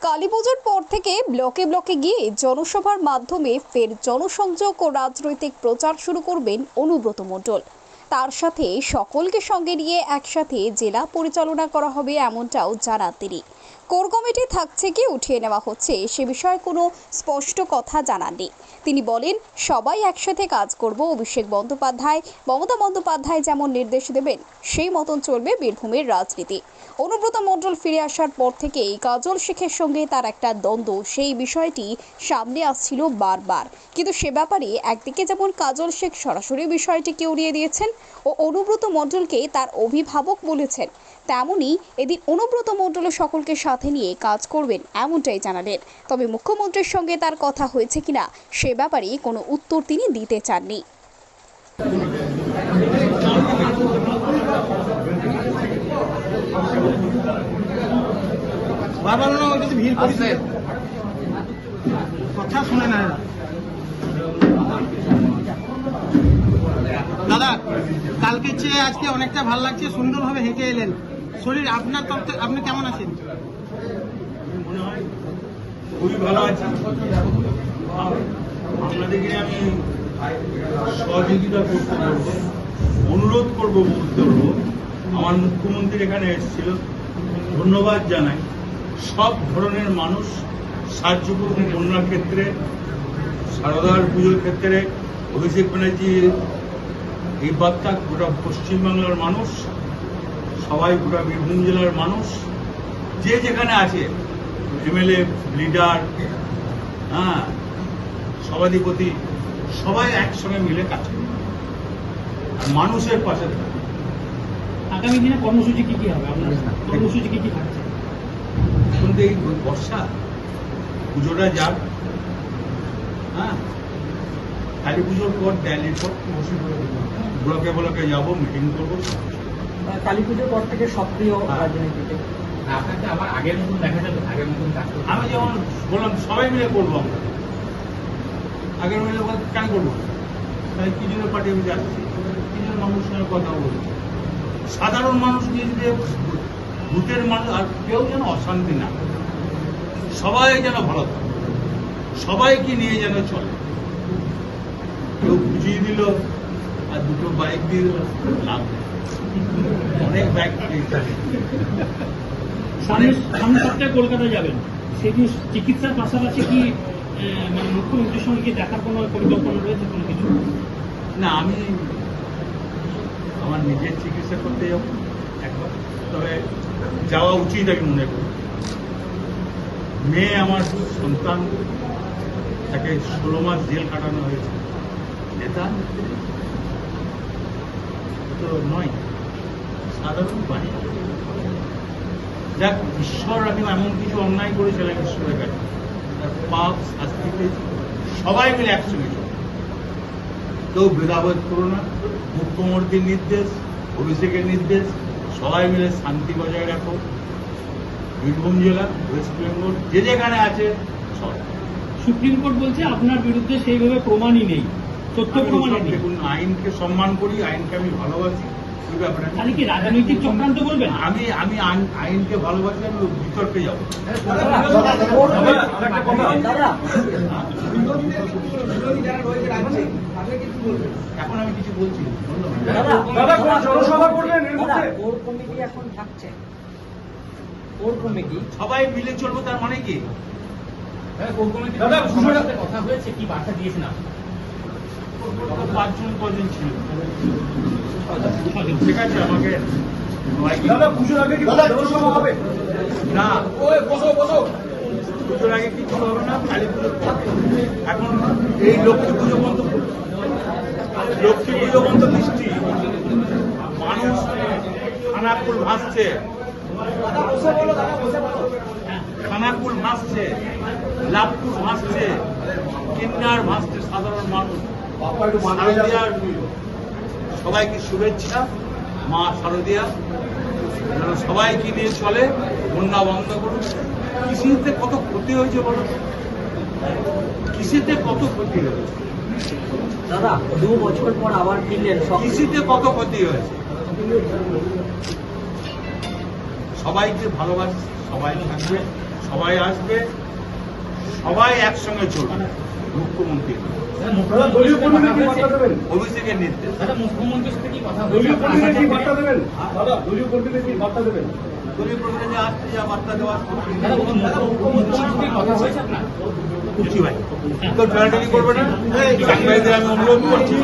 কালীপুজোর পর থেকে ব্লকে ব্লকে গিয়ে জনসভার মাধ্যমে ফের জনসংযোগ ও রাজনৈতিক প্রচার শুরু করবেন অনুব্রত মণ্ডল। তার সাথে সকলকে সঙ্গে নিয়ে একসাথে জেলা পরিচালনা করা হবে এমনটাও জানান তিনি। কোর কমিটি থাকছে কি উঠিয়ে নেওয়া হচ্ছে সে বিষয়ে কোনো স্পষ্ট কথা জানাননি। তিনি বলেন, সবাই একসাথে কাজ করব। অভিষেক বন্দ্যোপাধ্যায়, মমতা বন্দ্যোপাধ্যায় যেমন নির্দেশ দেবেন সেই মতন চলবে বীরভূমের রাজনীতি। অনুব্রত মণ্ডল ফিরে আসার পর থেকেই কাজল শেখের সঙ্গে তার একটা দ্বন্দ্ব, সেই বিষয়টি সামনে আসছিল বারবার। কিন্তু সে ব্যাপারে একদিকে যেমন কাজল শেখ সরাসরি বিষয়টিকে উড়িয়ে দিয়েছেন ও অনুব্রত মণ্ডলকে তার অভিভাবক বলেছেন, তেমনি এদিন অনুব্রত মণ্ডল সকলকে সাথে নিয়ে কাজ করবেন এমনটাই জানালেন। তবে মুখ্যমন্ত্রীর সঙ্গে তার কথা হয়েছে কিনা সে ব্যাপারে কোনো উত্তর তিনি দিতে চাননি। কথা শুনে না দাদা, কালকে চেয়ে আজকে অনেকটা ভালো লাগছে, সুন্দরভাবে হেঁটে এলেন। শরীর আপনার আপনি কেমন আছেন? খুবই ভালো আছি। আপনাদেরকে আমি সহযোগিতা করতে পারবো, অনুরোধ করবো, আমার মুখ্যমন্ত্রী এখানে এসেছিল, ধন্যবাদ জানাই। সব ধরনের মানুষ সাহায্য করবে, বন্যার ক্ষেত্রে, সারদার পুজোর ক্ষেত্রে, অভিষেক ব্যানার্জির এই বার্তা গোটা পশ্চিমবাংলার মানুষ, সবাই গোটা বীরভূম জেলার মানুষ, যে যেখানে আছে, এমএলএ, লিডার, সভাধিপতি, সবাই একসঙ্গে মিলে কাজ করবে আর মানুষের পাশে থাকবে। আগামী দিনে কর্মসূচি কি কি হবে? আপনার কর্মসূচি কি কি থাকছে? এখন তো এই বর্ষা, পুজোটা যাক, কালী পুজোর পর র্যালির পর ব্লকে ব্লকে যাবো, মিটিং করবো। কালী পুজোর পর থেকে সক্রিয় রাজনীতিতে আপনাকে আবার আগের মতন দেখা যাবে, আগের মতন কাজ করতে? আমি যেমন বললাম, সবাই মিলে করবো। আমরা আগের মিলে কেন করবো? তাই কি জন্য পার্টি আমি যাচ্ছি, কি জন্য মানুষের সঙ্গে কথা বলছি। সাধারণ মানুষ নিয়ে যে ভূতের মানুষ আর কেউ যেন অশান্তি না, সবাই যেন ভালো থাকে, সবাইকে নিয়ে যেন চলে। কেউ বুঝিয়ে দিল আর দুটো বাইক দিয়ে লাভ নেই, অনেক বাইক সামনের সপ্তাহে কলকাতা যাবেন, সেদিন চিকিৎসার পাশাপাশি কি মানে মুখ্যমন্ত্রীর সঙ্গে দেখার কোনো পরিকল্পনা রয়েছে কোনো কিছু? না, আমি আমার নিজের চিকিৎসা করতে যাব একবার, তবে যাওয়া উচিত আমি মনে করি। মেয়ে আমার সন্তান, তাকে 16 মাস জেল কাটানো হয়েছে, এটা তো নয়, সাধারণ বাড়ি। যাক, ঈশ্বর এখন এমন কিছু অন্যায় করেছিলেন, ঈশ্বরের কাছে তার পাপ শাস্তি পেয়েছে। সবাই মিলে একসঙ্গে চলে, কেউ ভেদাভেদ করো না। মুখ্যমন্ত্রীর নির্দেশ, অভিষেকের নির্দেশ, সবাই মিলে শান্তি বজায় রাখো। বীরভূম জেলা, ওয়েস্ট বেঙ্গল, যে যেখানে আছে সবাই। সুপ্রিম কোর্ট বলছে আপনার বিরুদ্ধে সেইভাবে প্রমাণই নেই, তথ্য প্রমাণ নেই। দেখুন, আইনকে সম্মান করি, আইনকে আমি ভালোবাসি। ওই ব্যাপারে তাহলে কি রাজনৈতিক চক্রান্ত করবেন? আমি আইনকে ভালোবাসি, আমি বিতর্কে যাবো। এখন আমি কিছু বলছি না। সবাই মিলে চলবো, তার মানে কি? কথা হয়েছে, কি বার্তা দিয়েছেন আপনি? 5জন ছিল, ঠিক আছে। আমাকে পুজোর আগে কি জনসভা হবে? না, পুজোর আগে কিছু হবে না, কালী পুজোর পর। এখন এই লক্ষ্মী পুজো পর্যন্ত বৃষ্টি, মানুষ খানাকুল ভাসছে, খানাকুল ভাসছে, লাভপুর ভাসছে, কিন্নার ভাসছে, সাধারণ মানুষ। শারদিয়ার সবাইকে শুভেচ্ছা, মা শারদিয়া যেন সবাইকে নিয়ে চলে, বন্যা বন্ধ করুন। কৃষিতে কত ক্ষতি হয়েছে বলো, কৃষিতে কত ক্ষতি হয়েছে দাদা? 2 বছর পর আবার ফিরলেন, কৃষিতে কত ক্ষতি হয়েছে। সবাইকে ভালোবাসি, সবাই থাকবে, সবাই আসবে, সবাই একসঙ্গে চলবে। মুখ্যমন্ত্রী দাদা, মুখ্যমন্ত্রীর সাথে কথা হয়েছে? অভিষেকের নির্দেশ। দাদা, মুখ্যমন্ত্রীর সাথে কি কথা দলীয় হয়েছে? কর্মীদের কি বার্তা দেবেন? দাদা, দলীয় কর্মীদের কি বার্তা দেবেন? দলীয় প্রতিনিধি আসছে, যা বার্তা দেওয়ার দাদা, মুখ্যমন্ত্রীর সাথে কথা হয়েছে আপনার? কুচি ভাই তো টানাটানি করবে না, সাংবাদিকদের আমি অনুরোধ করছি।